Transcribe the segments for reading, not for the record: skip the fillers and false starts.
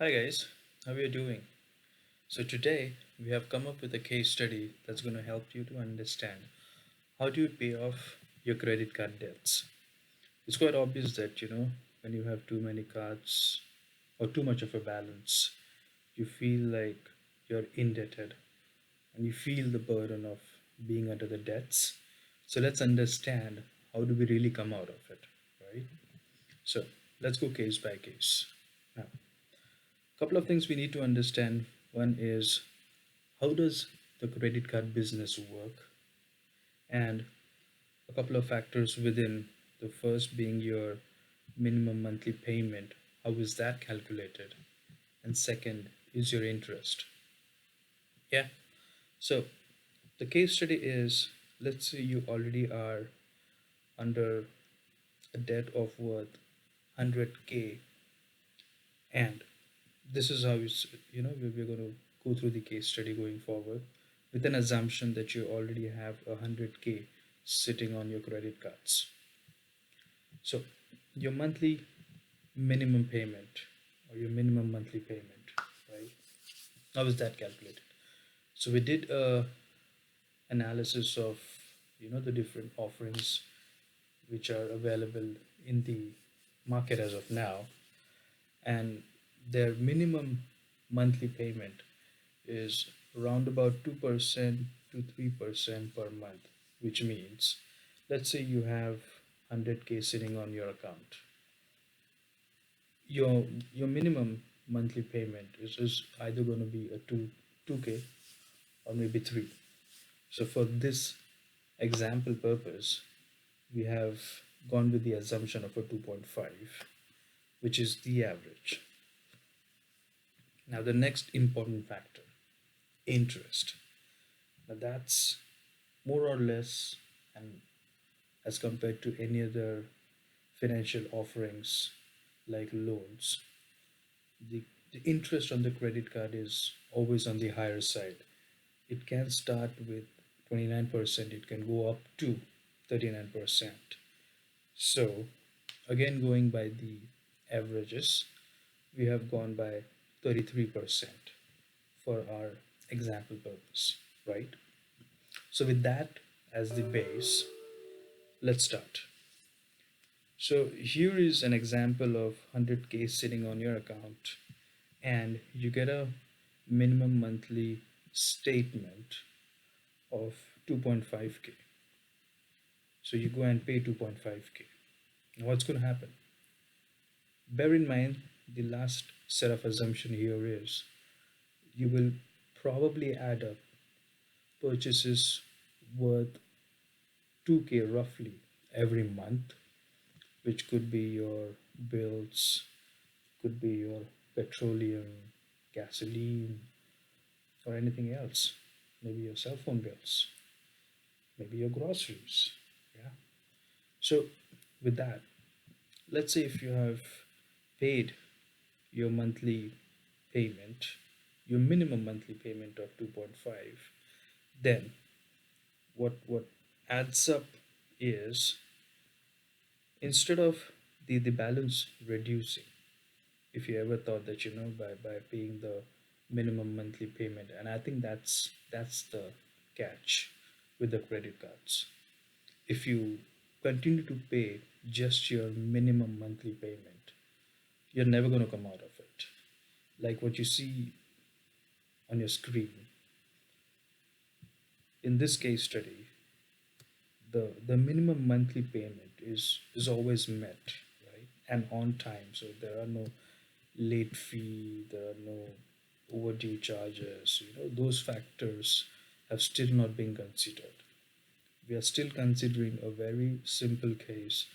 Hi guys, how are you doing? So today we have come up with a case study that's going to help you to understand how do you pay off your credit card debts. It's quite obvious that when you have too many cards or too much of a balance, you feel like you're indebted and you feel the burden of being under the debts. So let's understand how do we really come out of it, right? So let's go case by case. Now, couple of things we need to understand. One is how does the credit card business work, and a couple of factors within, the first being your minimum monthly payment. How is that calculated? And second is your interest. Yeah. So the case study is, let's say you already are under a debt of worth 100k, and this is how we're going to go through the case study going forward with an assumption that you already have 100k sitting on your credit cards. So your monthly minimum payment or your minimum monthly payment, right? How is that calculated? So we did a analysis of the different offerings which are available in the market as of now, and their minimum monthly payment is around about 2% to 3% per month, which means, let's say you have 100k sitting on your account. Your minimum monthly payment is either going to be a 2k or maybe 3. So for this example purpose, we have gone with the assumption of a 2.5, which is the average. Now the next important factor, interest. Now that's more or less, and as compared to any other financial offerings like loans, the interest on the credit card is always on the higher side. It can start with 29%, it can go up to 39%. So, again, going by the averages, we have gone by 33% for our example purpose, right? So, with that as the base, let's start. So, here is an example of 100k sitting on your account, and you get a minimum monthly statement of 2.5k. So you go and pay 2.5k. Now what's going to happen? Bear in mind, the last set of assumption here is you will probably add up purchases worth 2k roughly every month, which could be your bills, could be your petroleum, gasoline, or anything else. Maybe your cell phone bills, maybe your groceries. Yeah. So with that, let's say if you have paid your monthly payment, your minimum monthly payment of 2.5, then what adds up is, instead of the balance reducing, if you ever thought that by paying the minimum monthly payment, and I think that's the catch with the credit cards. If you continue to pay just your minimum monthly payment, you're never going to come out of it. Like what you see on your screen in this case study, the minimum monthly payment is always met, right, and on time. So there are no late fee, there are no overdue charges. Those factors have still not been considered. We are still considering a very simple case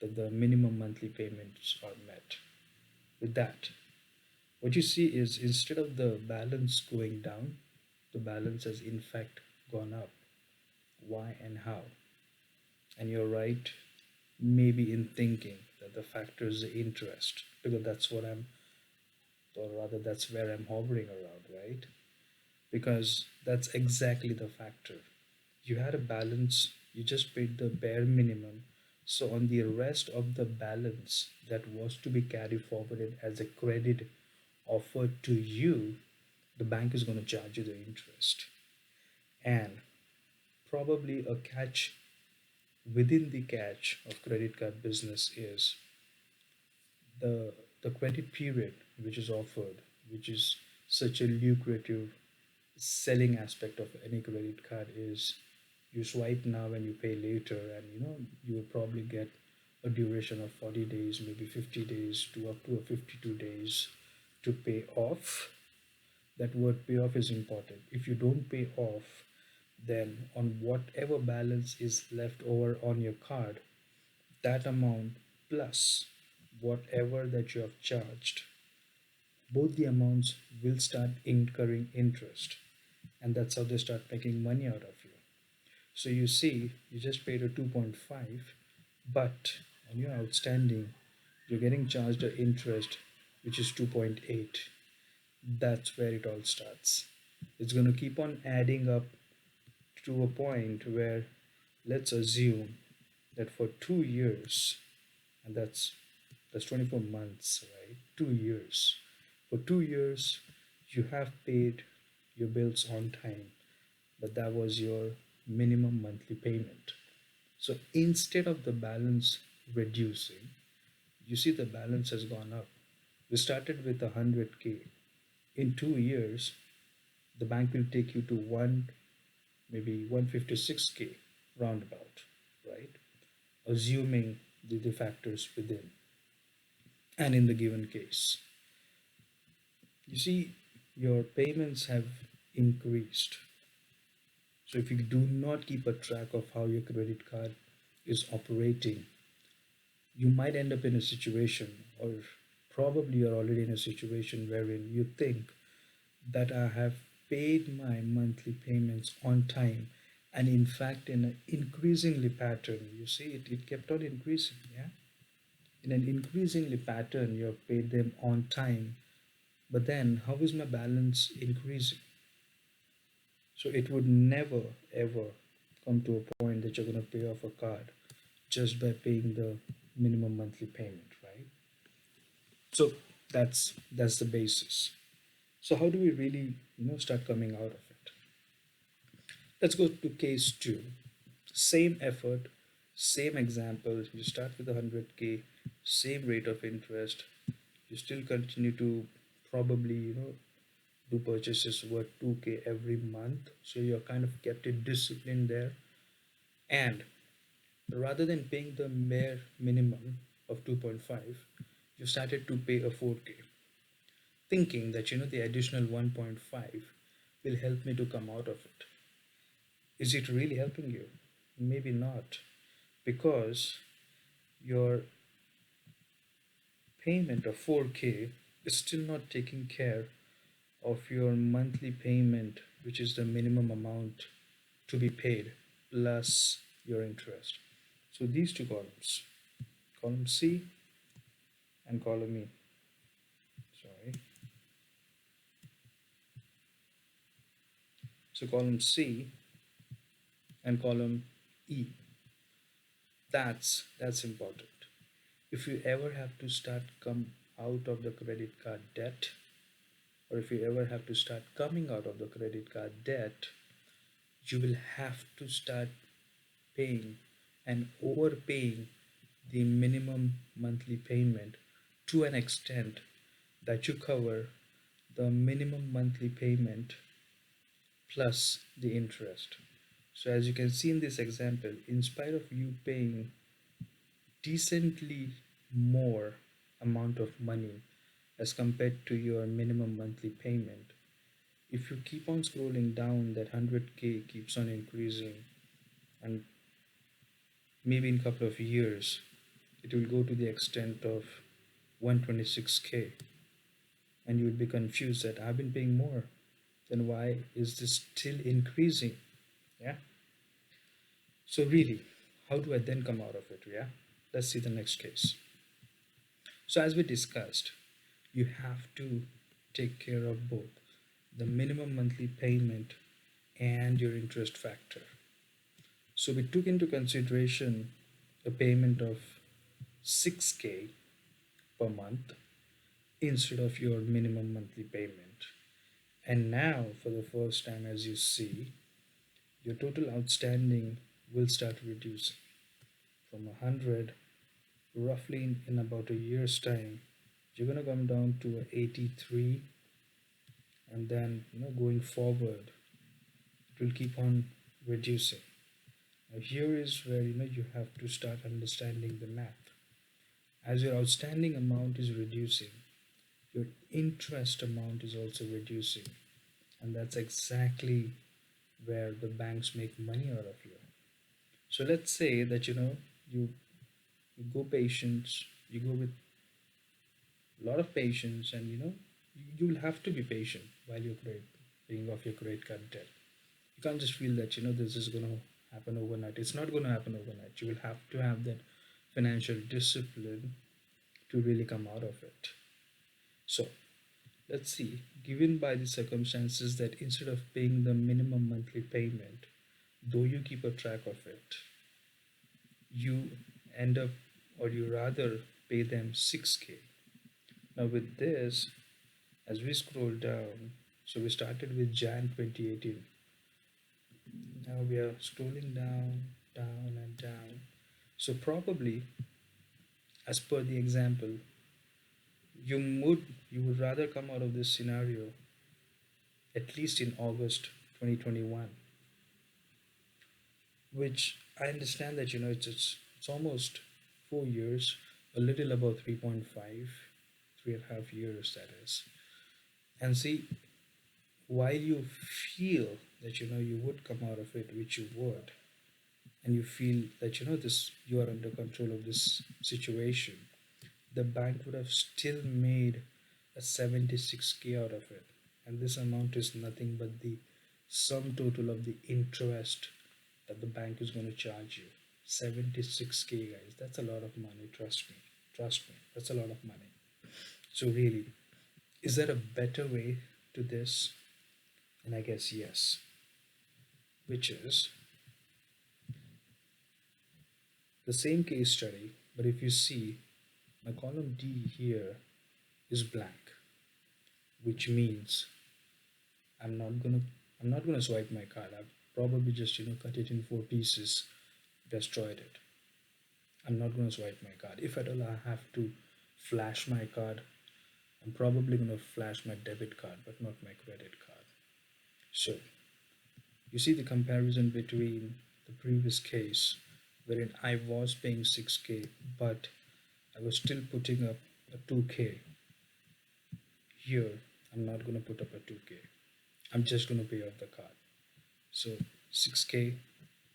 that the minimum monthly payments are met. With that, what you see is, instead of the balance going down, the balance has in fact gone up. Why and how? And you're right, maybe in thinking that the factor is the interest, because or rather, that's where I'm hovering around, right? Because that's exactly the factor. You had a balance, you just paid the bare minimum. So, on the rest of the balance that was to be carried forwarded as a credit offered to you, the bank is going to charge you the interest. And probably a catch within the catch of credit card business is the the credit period which is offered, which is such a lucrative selling aspect of any credit card, is you swipe now and you pay later, and you will probably get a duration of 40 days, maybe 50 days to up to a 52 days to pay off. That word payoff is important. If you don't pay off, then on whatever balance is left over on your card, that amount plus whatever that you have charged, both the amounts will start incurring interest, and that's how they start making money out of you. So you see, you just paid a 2.5, but on your outstanding you're getting charged an interest which is 2.8. That's where it all starts. It's going to keep on adding up to a point where, let's assume that for 2 years, and that's 24 months, right? 2 years. For 2 years, you have paid your bills on time, but that was your minimum monthly payment. So instead of the balance reducing, you see the balance has gone up. We started with 100K. In 2 years, the bank will take you to maybe 156K roundabout, right? Assuming the factors within. And in the given case, you see your payments have increased. So if you do not keep a track of how your credit card is operating, you might end up in a situation, or probably you're already in a situation, wherein you think that I have paid my monthly payments on time, and in fact in an increasingly pattern. You see, it kept on increasing. Yeah, in an increasingly pattern you have paid them on time, but then how is my balance increasing? So it would never ever come to a point that you're going to pay off a card just by paying the minimum monthly payment, right? So that's the basis. So how do we really start coming out of it? Let's go to case two. Same effort, same example. You start with 100K, same rate of interest. You still continue to probably do purchases worth 2K every month. So you're kind of kept it disciplined there. And rather than paying the mere minimum of 2.5, you started to pay a 4K, thinking that the additional 1.5 will help me to come out of it. Is it really helping you? Maybe not, because your payment of 4K is still not taking care of your monthly payment, which is the minimum amount to be paid plus your interest. So these two columns, column C and column E, sorry. So column C and column E, that's important. If you ever have to start come out of the credit card debt, or if you ever have to start coming out of the credit card debt, you will have to start paying and overpaying the minimum monthly payment to an extent that you cover the minimum monthly payment plus the interest. So as you can see in this example, in spite of you paying decently more amount of money as compared to your minimum monthly payment, if you keep on scrolling down, that 100K keeps on increasing, and maybe in a couple of years it will go to the extent of 126K, and you would be confused that I've been paying more, then why is this still increasing? Yeah. So really, how do I then come out of it? Yeah. Let's see the next case. So as we discussed, you have to take care of both the minimum monthly payment and your interest factor. So we took into consideration a payment of 6K per month, instead of your minimum monthly payment. And now, for the first time, as you see, your total outstanding will start reducing from 100. Roughly in about a year's time, you're going to come down to a 83, and then going forward, it will keep on reducing. Now, here is where you have to start understanding the math. As your outstanding amount is reducing, your interest amount is also reducing, and that's exactly where the banks make money out of you. So let's say that you you go patience, you go with a lot of patience, and you will have to be patient while you're paying off your credit card debt. You can't just feel that this is going to happen overnight. It's not going to happen overnight. You will have to have that financial discipline to really come out of it. So let's see, given by the circumstances that instead of paying the minimum monthly payment, though you keep a track of it, you end up, or you rather pay them 6K. Now with this, as we scroll down, so we started with Jan 2018. Now we are scrolling down, down and down. So probably, as per the example, you would rather come out of this scenario at least in August 2021, which I understand that it's almost 4 years, a little about 3.5, 3.5 years that is. And see, while you feel that you would come out of it, which you would, and you feel that this, you are under control of this situation, the bank would have still made a 76K out of it. And this amount is nothing but the sum total of the interest that the bank is going to charge you. 76K, guys, that's a lot of money. Trust me, that's a lot of money. So really, is there a better way to this? And I guess yes, which is the same case study, but if you see, my column D here is blank, which means I'm not gonna I'm not gonna swipe my card. I've probably just cut it in 4 pieces, destroyed it. I'm not gonna swipe my card. If at all I have to flash my card, I'm probably gonna flash my debit card, but not my credit card. So you see the comparison between the previous case wherein I was paying 6K, but I was still putting up a 2K. Here, I'm not going to put up a 2K. I'm just going to pay off the card. So 6K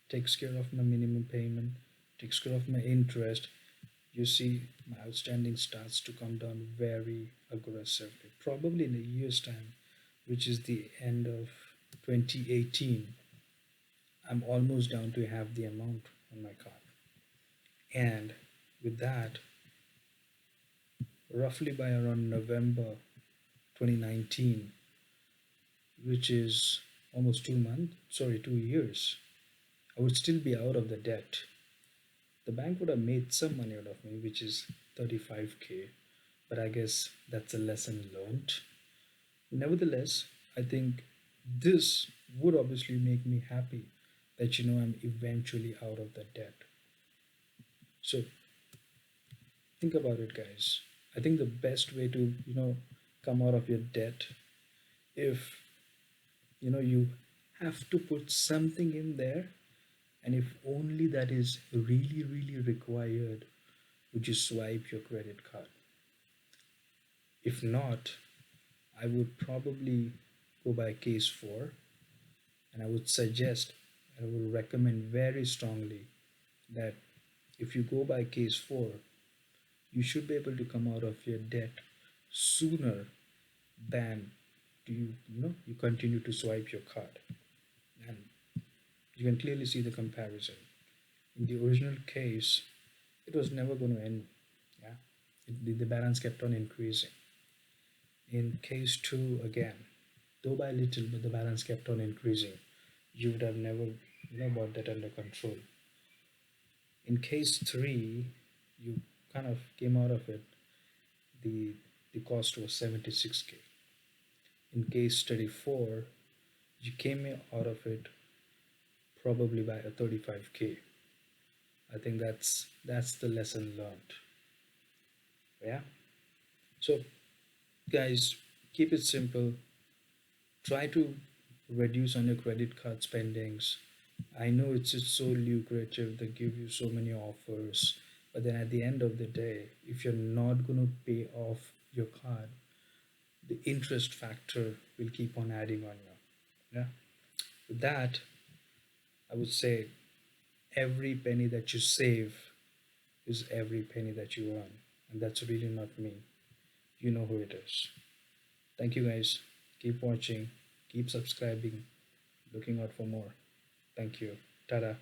takes care of my minimum payment, takes care of my interest. You see, my outstanding starts to come down very aggressively. Probably in a year's time, which is the end of 2018, I'm almost down to half the amount on my card. And with that, roughly by around November 2019, which is almost 2 years, I would still be out of the debt. The bank would have made some money out of me, which is 35K, but I guess that's a lesson learned. Nevertheless, I think this would obviously make me happy that I'm eventually out of the debt. So think about it, guys. I think the best way to come out of your debt, if you have to put something in there, and if only that is really really required, would you swipe your credit card? If not, I would probably go by case 4, and I would suggest, I would recommend very strongly that if you go by case 4, you should be able to come out of your debt sooner than do you continue to swipe your card. And you can clearly see the comparison. In the original case, it was never going to end. Yeah, the balance kept on increasing. In case 2, again, though by little, but the balance kept on increasing. You would have never got that under control. In case 3, you kind of came out of it. The the cost was 76K. In case study 4, you came out of it probably by a 35K. I think that's the lesson learned. Yeah. So guys, keep it simple. Try to reduce on your credit card spendings. I know it's just so lucrative, they give you so many offers, but then at the end of the day, if you're not going to pay off your card, the interest factor will keep on adding on you. Yeah. With that, I would say every penny that you save is every penny that you earn. And that's really not me. You know who it is. Thank you guys. Keep watching, keep subscribing, looking out for more. Thank you. Tada.